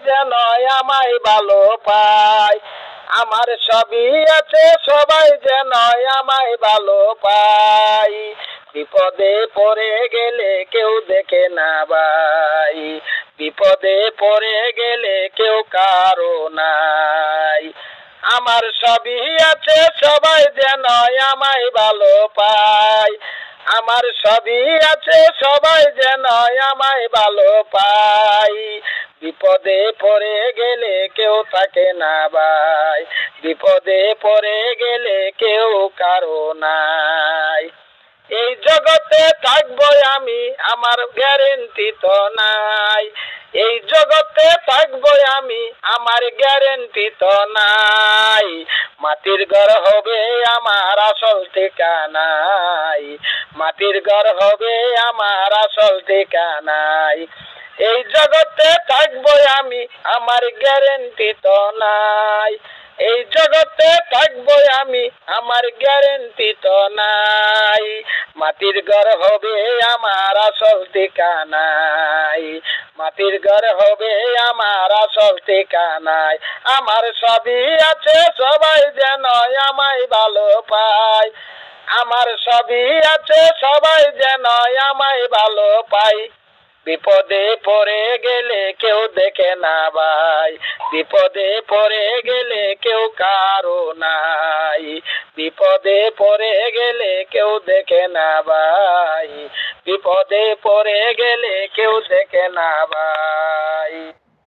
যেন আমায় ভালো পায়। আমার সবই আছে সবাই যেন আমায় ভালো পায়। বিপদে পড়ে গেলে কেউ দেখে না ভাই, বিপদে পড়ে গেলে কেউ কারো নাই। আমার সবই আছে সবাই যেন আমায় ভালো পায়। আমার সবই আছে সবাই যেন আমায় ভালো পায়। বিপদে পড়ে গেলে কেউ থাকে না ভাই, বিপদে পড়ে গেলে কেউ কারো নাই। এই জগতে থাকবো আমি, আমার গ্যারেন্টি তো নাই। এই জগতে থাকবো আমি, আমার গ্যারেন্টি তো নাই। মাটির ঘর হবে আমার আসল ঠিকানাই, মাটির ঘর হবে আমার আসল ঠিকানাই। এই জগতে থাকবো আমি, আমার গ্যারেন্টি তো নাই। এই জগতে থাকবো আমি, আমার গ্যারেন্টি তো নাই। মাটির ঘর হবে আমার আসল ঠিকানাই, মাটির ঘর হবে আমার আসল ঠিকানাই। আমার সবই আছে সবাই যেন আমায় ভালো পায়। আমার সবই আছে সবাই যেন আমায় ভালো পায়। বিপদে পড়ে গেলে কেউ দেখে না ভাই, বিপদে পড়ে গেলে কেউ কারো নাই। বিপদে পড়ে গেলে কেউ দেখে না ভাই, বিপদে পড়ে গেলে কেউ দেখে না ভাই।